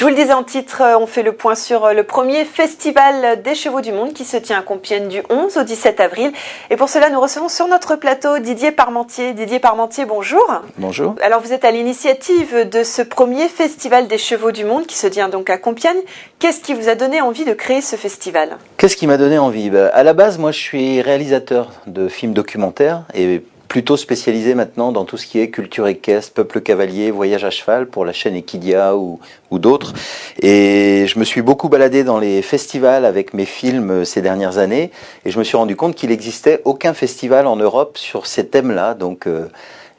Je vous le disais en titre, on fait le point sur le premier festival des chevaux du monde qui se tient à Compiègne du 11 au 17 avril. Et pour cela, nous recevons sur notre plateau Didier Parmentier. Didier Parmentier, bonjour. Bonjour. Alors vous êtes à l'initiative de ce premier festival des chevaux du monde qui se tient donc à Compiègne. Qu'est-ce qui vous a donné envie de créer ce festival? Qu'est-ce qui m'a donné envie? À la base, moi je suis réalisateur de films documentaires et plutôt spécialisé maintenant dans tout ce qui est culture équestre, peuple cavalier, voyage à cheval pour la chaîne Equidia ou d'autres. Et je me suis beaucoup baladé dans les festivals avec mes films ces dernières années et je me suis rendu compte qu'il n'existait aucun festival en Europe sur ces thèmes-là. Donc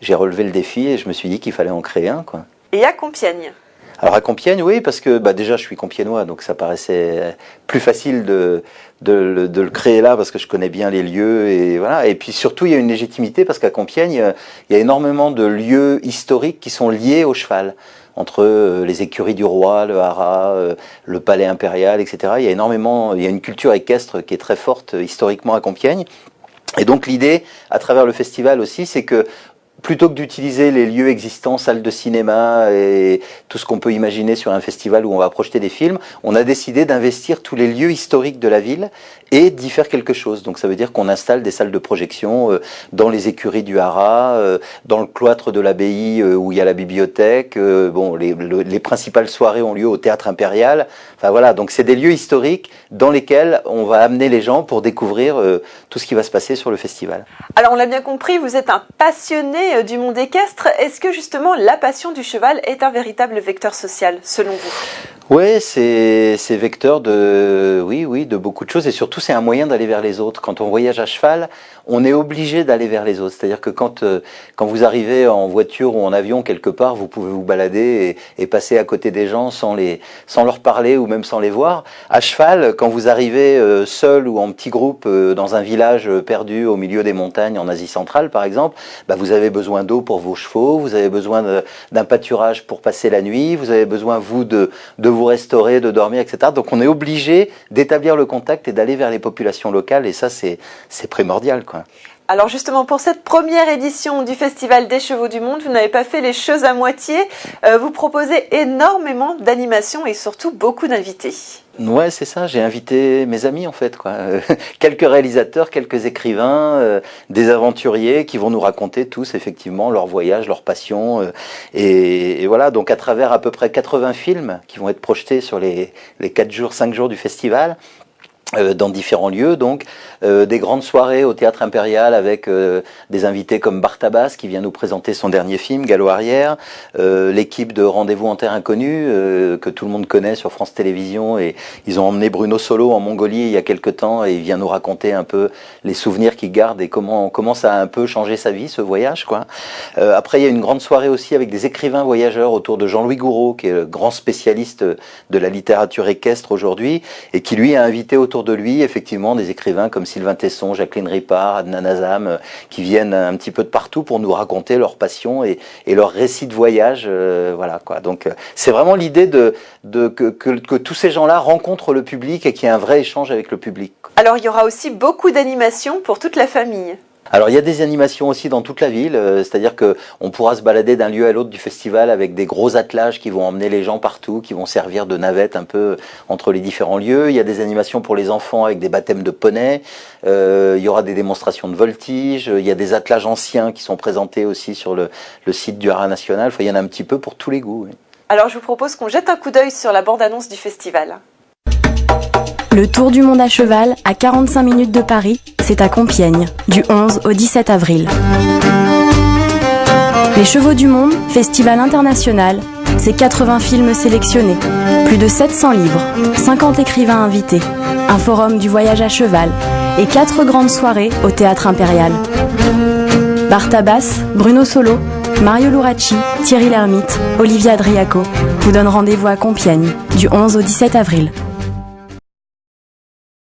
j'ai relevé le défi et je me suis dit qu'il fallait en créer un, quoi. Et à Compiègne? Alors à Compiègne, oui, parce que déjà je suis compiègnois, donc ça paraissait plus facile de le créer là, parce que je connais bien les lieux, et voilà. Et puis surtout, il y a une légitimité, parce qu'à Compiègne, il y a énormément de lieux historiques qui sont liés au cheval, entre les écuries du roi, le haras, le palais impérial, etc. Il y a une culture équestre qui est très forte historiquement à Compiègne. Et donc l'idée, à travers le festival aussi, c'est que plutôt que d'utiliser les lieux existants, salles de cinéma et tout ce qu'on peut imaginer sur un festival où on va projeter des films, on a décidé d'investir tous les lieux historiques de la ville et d'y faire quelque chose. Donc ça veut dire qu'on installe des salles de projection dans les écuries du haras, dans le cloître de l'abbaye où il y a la bibliothèque. Bon, les principales soirées ont lieu au théâtre impérial. Enfin voilà, donc c'est des lieux historiques dans lesquels on va amener les gens pour découvrir tout ce qui va se passer sur le festival. Alors on l'a bien compris, vous êtes un passionné du monde équestre. Est-ce que justement la passion du cheval est un véritable vecteur social, selon vous? Oui, c'est vecteur de beaucoup de choses, et surtout c'est un moyen d'aller vers les autres. Quand on voyage à cheval, on est obligé d'aller vers les autres. C'est-à-dire que quand vous arrivez en voiture ou en avion quelque part, vous pouvez vous balader et passer à côté des gens sans leur parler ou même sans les voir. À cheval, quand vous arrivez seul ou en petit groupe dans un village perdu au milieu des montagnes en Asie centrale par exemple, vous avez besoin d'eau pour vos chevaux, vous avez besoin d'un pâturage pour passer la nuit, vous avez besoin vous de vous restaurer, de dormir, etc. Donc on est obligé d'établir le contact et d'aller vers les populations locales, et ça c'est primordial, quoi. Alors justement, pour cette première édition du Festival des Chevaux du Monde, vous n'avez pas fait les choses à moitié. Vous proposez énormément d'animations et surtout beaucoup d'invités. Ouais, c'est ça, j'ai invité mes amis en fait, quoi. Quelques réalisateurs, quelques écrivains, des aventuriers qui vont nous raconter tous effectivement leur voyage, leur passion. Et voilà, donc à travers à peu près 80 films qui vont être projetés sur les 5 jours du festival, dans différents lieux, donc des grandes soirées au théâtre impérial avec des invités comme Bartabas qui vient nous présenter son dernier film Galop arrière, l'équipe de Rendez-vous en terre inconnue que tout le monde connaît sur France Télévisions, et ils ont emmené Bruno Solo en Mongolie il y a quelque temps et il vient nous raconter un peu les souvenirs qu'il garde et comment ça a un peu changé sa vie, ce voyage, quoi. Après il y a une grande soirée aussi avec des écrivains voyageurs autour de Jean-Louis Gouraud, qui est le grand spécialiste de la littérature équestre aujourd'hui, et qui lui a invité autour de lui effectivement des écrivains comme Sylvain Tesson, Jacqueline Ripard, Adnan Azam, qui viennent un petit peu de partout pour nous raconter leur passion et leur récit de voyage, voilà, quoi. Donc c'est vraiment l'idée que tous ces gens-là rencontrent le public et qu'il y ait un vrai échange avec le public. Alors il y aura aussi beaucoup d'animations pour toute la famille. Alors il y a des animations aussi dans toute la ville, c'est-à-dire que on pourra se balader d'un lieu à l'autre du festival avec des gros attelages qui vont emmener les gens partout, qui vont servir de navette un peu entre les différents lieux. Il y a des animations pour les enfants avec des baptêmes de poney, il y aura des démonstrations de voltige, il y a des attelages anciens qui sont présentés aussi sur le site du Haras National. Enfin, il y en a un petit peu pour tous les goûts. Oui. Alors je vous propose qu'on jette un coup d'œil sur la bande-annonce du festival. Le Tour du monde à cheval, à 45 minutes de Paris, c'est à Compiègne, du 11 au 17 avril. Les Chevaux du Monde, festival international, c'est 80 films sélectionnés, plus de 700 livres, 50 écrivains invités, un forum du voyage à cheval et 4 grandes soirées au théâtre impérial. Bartabas, Bruno Solo, Mario Luracci, Thierry Lhermitte, Olivia Adriaco vous donnent rendez-vous à Compiègne, du 11 au 17 avril.